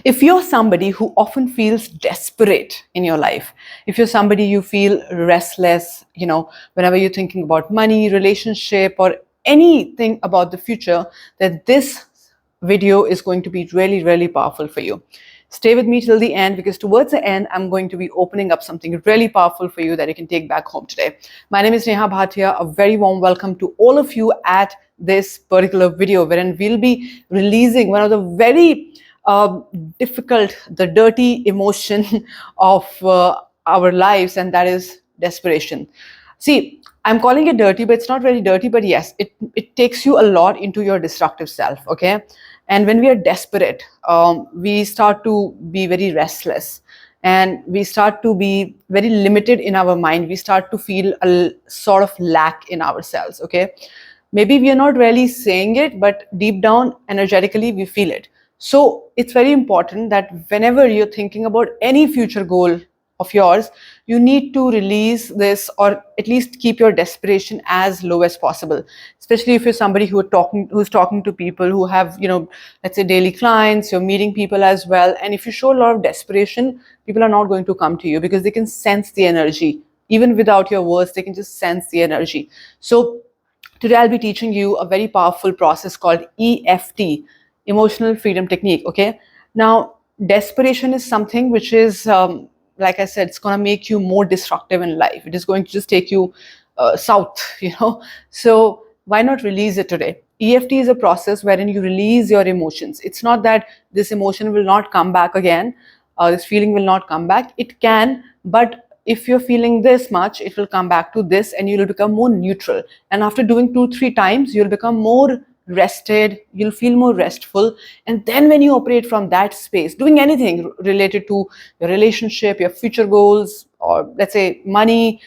If you're somebody who often feels desperate in your life, if you're somebody you feel restless, whenever you're thinking about money, relationship, or anything about the future, then this video is going to be really, really powerful for you. Stay with me till the end, because towards the end, I'm going to be opening up something really powerful for you that you can take back home today. My name is Neha Bhatia. A very warm welcome to all of you at this particular video, wherein we'll be releasing one of the very difficult, the dirty emotion of our lives, and that is desperation. See, I'm calling it dirty, but it's not really dirty, but yes, it takes you a lot into your destructive self, okay? And when we are desperate, we start to be very restless, and we start to be very limited in our mind. We start to feel a sort of lack in ourselves, okay? Maybe we are not really saying it, but deep down, energetically, we feel it. So it's very important that whenever you're thinking about any future goal of yours, you need to release this, or at least keep your desperation as low as possible. Especially if you're somebody who's talking to people who have, let's say daily clients, you're meeting people as well. And if you show a lot of desperation, people are not going to come to you, because they can sense the energy. Even without your words, they can just sense the energy. So today I'll be teaching you a very powerful process called EFT, Emotional Freedom Technique. Okay. Now, desperation is something which is, like I said, it's going to make you more destructive in life. It is going to just take you south, So why not release it today? EFT is a process wherein you release your emotions. It's not that this emotion will not come back again, this feeling will not come back. It can, but if you're feeling this much, it will come back to this, and you'll become more neutral. And after doing 2-3 times, you'll become more rested, you'll feel more restful. And then when you operate from that space, doing anything related to your relationship, your future goals, or let's say money,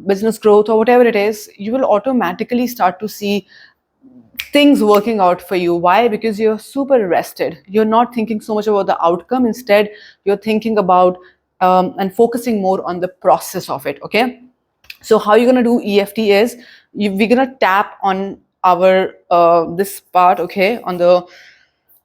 business growth, or whatever it is, you will automatically start to see things working out for you. Why? Because you're super rested. You're not thinking so much about the outcome. Instead, you're thinking about and focusing more on the process of it. Okay. So how you're going to do EFT is, we're going to tap on our this part, okay, on the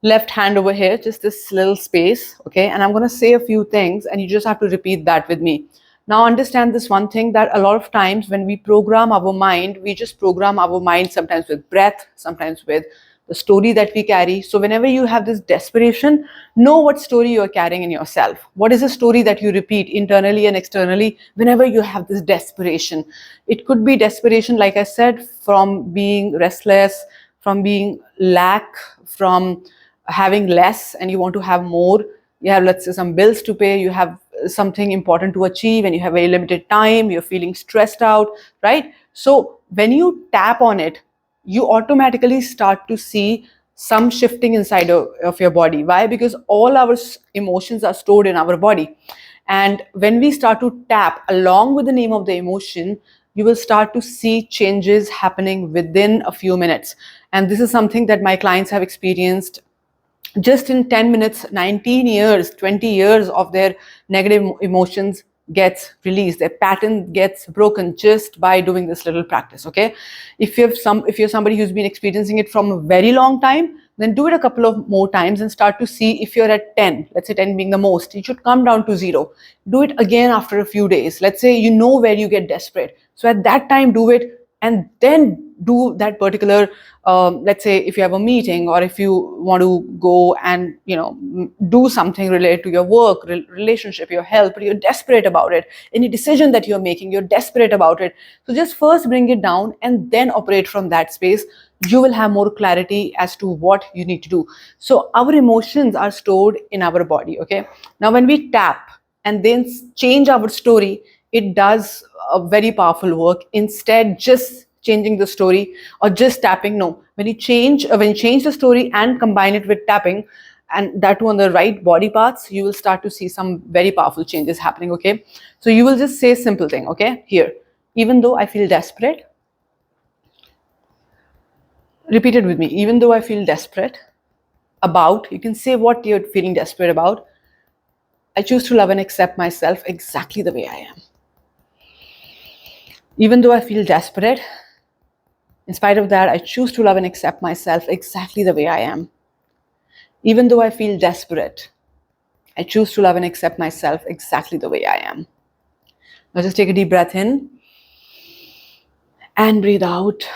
left hand over here, just this little space, okay? And I'm going to say a few things, and you just have to repeat that with me. Now, understand this one thing, that a lot of times when we program our mind, we just program our mind sometimes with breath, sometimes with the story that we carry. So whenever you have this desperation, know what story you are carrying in yourself. What is the story that you repeat internally and externally whenever you have this desperation? It could be desperation, like I said, from being restless, from being lack, from having less and you want to have more. You have, let's say, some bills to pay, you have something important to achieve, and you have very limited time, you're feeling stressed out, right? So when you tap on it, you automatically start to see some shifting inside of your body. Why? Because all our emotions are stored in our body. And when we start to tap along with the name of the emotion, you will start to see changes happening within a few minutes. And this is something that my clients have experienced. Just in 10 minutes, 19 years, 20 years of their negative emotions gets released. Their pattern gets broken just by doing this little practice. Okay. If you're somebody who's been experiencing it from a very long time, then do it a couple of more times and start to see. If you're at 10, let's say 10 being the most, you should come down to 0. Do it again after a few days. Let's say you know where you get desperate. So at that time, do it, and then do that particular, let's say if you have a meeting, or if you want to go and do something related to your work, relationship, your health, but you're desperate about it. Any decision that you're making, you're desperate about it. So just first bring it down and then operate from that space. You will have more clarity as to what you need to do. So our emotions are stored in our body. Okay. Now when we tap and then change our story, it does a very powerful work. Instead just changing the story or just tapping, no, when you change the story and combine it with tapping, and that too on the right body parts, you will start to see some very powerful changes happening. Okay. So you will just say a simple thing. Okay. Here, even though I feel desperate, repeat it with me. Even though I feel desperate about, you can say what you're feeling desperate about. I choose to love and accept myself exactly the way I am. Even though I feel desperate, in spite of that, I choose to love and accept myself exactly the way I am. Even though I feel desperate, I choose to love and accept myself exactly the way I am. Now just take a deep breath in and breathe out.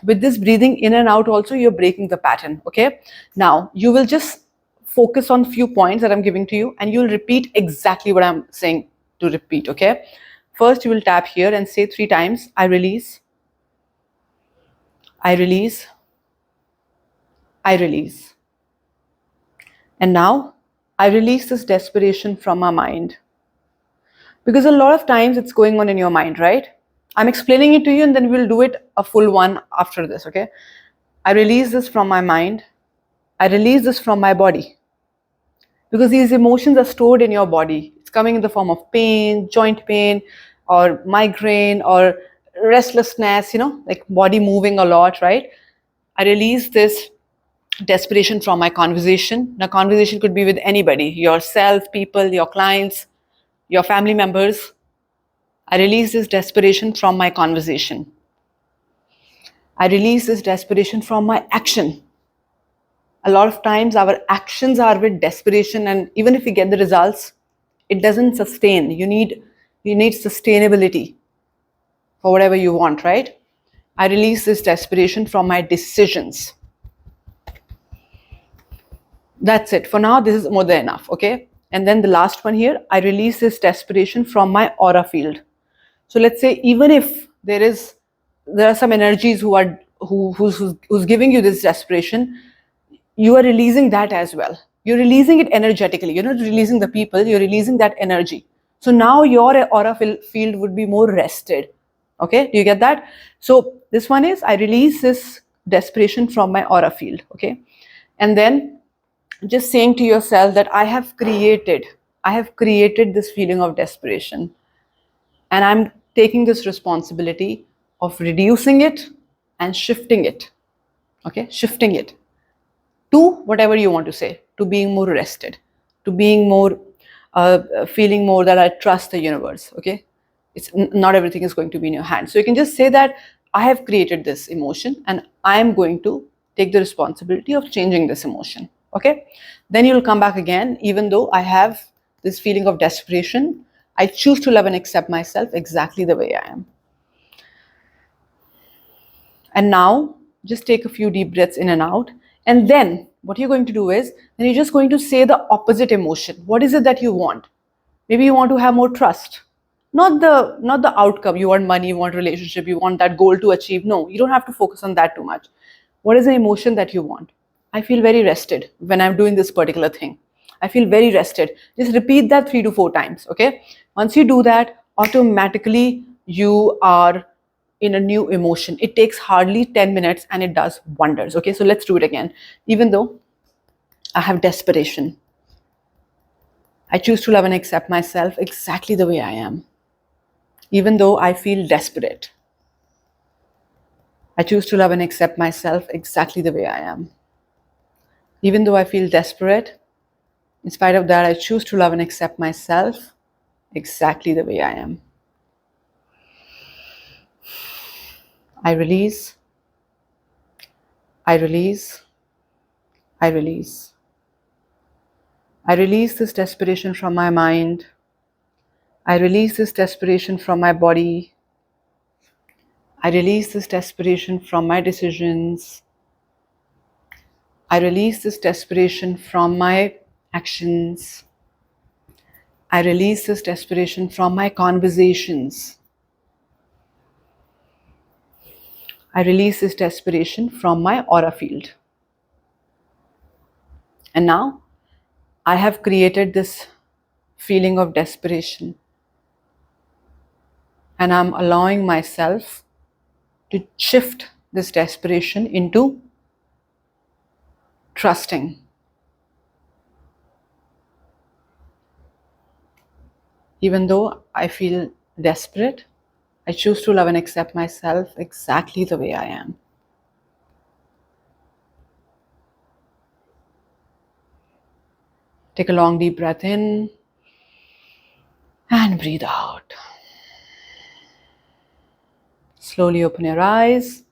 With this breathing in and out also, you're breaking the pattern, okay? Now, you will just focus on few points that I'm giving to you and you'll repeat exactly what I'm saying to repeat, okay? First, you will tap here and say 3 times, I release, I release, I release. And now, I release this desperation from my mind. Because a lot of times it's going on in your mind, right? I'm explaining it to you and then we'll do it a full one after this, okay? I release this from my mind. I release this from my body. Because these emotions are stored in your body. It's coming in the form of pain, joint pain, or migraine, or restlessness, like body moving a lot, right? I release this desperation from my conversation. Now, conversation could be with anybody, yourself, people, your clients, your family members. I release this desperation from my conversation. I release this desperation from my action. A lot of times our actions are with desperation, and even if we get the results, it doesn't sustain. You need sustainability for whatever you want, right? I release this desperation from my decisions. That's it. For now, this is more than enough, okay? And then the last one here, I release this desperation from my aura field. So let's say even if there are some energies who's giving you this desperation, you are releasing that as well. You're releasing it energetically. You're not releasing the people, you're releasing that energy. So now your aura field would be more rested. Okay, do you get that? So this one is, I release this desperation from my aura field. Okay, and then just saying to yourself that I have created this feeling of desperation, and I'm taking this responsibility of reducing it and shifting it. Okay, shifting it to whatever you want to say, to being more rested, to being more, feeling more that I trust the universe. Okay, not everything is going to be in your hands. So you can just say that I have created this emotion and I am going to take the responsibility of changing this emotion. Okay, then you'll come back again. Even though I have this feeling of desperation, I choose to love and accept myself exactly the way I am. And now just take a few deep breaths in and out. And then what you're going to do is, then you're just going to say the opposite emotion. What is it that you want? Maybe you want to have more trust. Not the outcome. You want money, you want relationship, you want that goal to achieve. No, you don't have to focus on that too much. What is the emotion that you want? I feel very rested when I'm doing this particular thing. I feel very rested. Just repeat that 3 to 4 times. Okay. Once you do that, automatically you are in a new emotion. It takes hardly 10 minutes and it does wonders. Okay, so let's do it again. Even though I have desperation, I choose to love and accept myself exactly the way I am. Even though I feel desperate, I choose to love and accept myself exactly the way I am. Even though I feel desperate, in spite of that, I choose to love and accept myself exactly the way I am. I release, I release, I release. I release this desperation from my mind. I release this desperation from my body. I release this desperation from my decisions. I release this desperation from my actions. I release this desperation from my conversations. I release this desperation from my aura field. And now I have created this feeling of desperation. And I'm allowing myself to shift this desperation into trusting. Even though I feel desperate, I choose to love and accept myself exactly the way I am. Take a long deep breath in and breathe out. Slowly open your eyes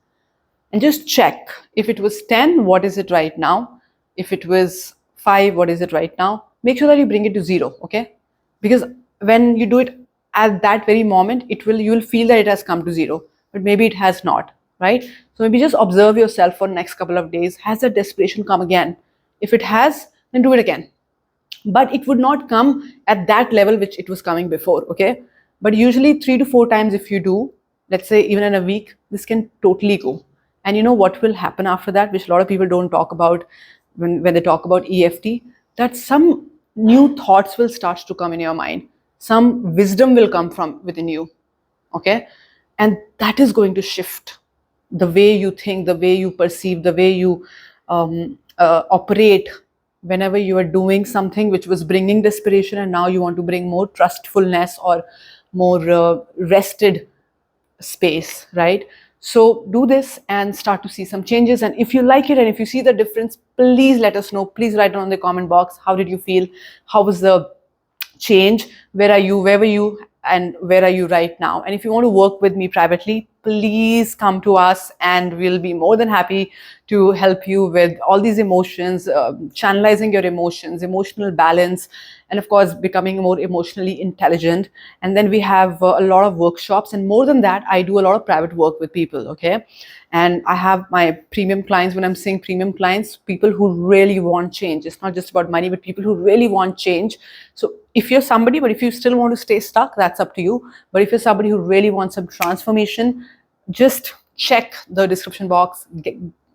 and just check. If it was 10, what is it right now? If it was 5, what is it right now? make sure that you bring it to zero, okay? Because when you do it at that very moment, you will feel that it has come to zero, but maybe it has not, right? So maybe just observe yourself for the next couple of days. Has the desperation come again? If it has, then do it again, but it would not come at that level which it was coming before, okay? But usually 3 to 4 times if you do, let's say even in a week, this can totally go. And you know what will happen after that, which a lot of people don't talk about when they talk about EFT, that some new thoughts will start to come in your mind, some wisdom will come from within you, okay? And that is going to shift the way you think, the way you perceive, the way you operate. Whenever you are doing something which was bringing desperation and now you want to bring more trustfulness or more rested space, right? So do this and start to see some changes. And if you like it and if you see the difference, please let us know. Please write down in the comment box, how did you feel? How was the change? Where are you? Where were you? And where are you right now? And if you want to work with me privately, please come to us and we'll be more than happy to help you with all these emotions, channelizing your emotions, emotional balance, and of course, becoming more emotionally intelligent. And then we have a lot of workshops. And more than that, I do a lot of private work with people, okay? And I have my premium clients. When I'm saying premium clients, people who really want change. It's not just about money, but people who really want change. So if you're somebody, but if you still want to stay stuck, that's up to you. But if you're somebody who really wants some transformation, just check the description box,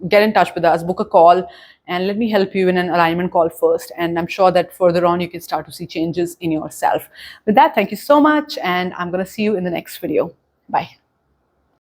get in touch with us, book a call, and let me help you in an alignment call first. And I'm sure that further on, you can start to see changes in yourself. With that, thank you so much. And I'm going to see you in the next video. Bye.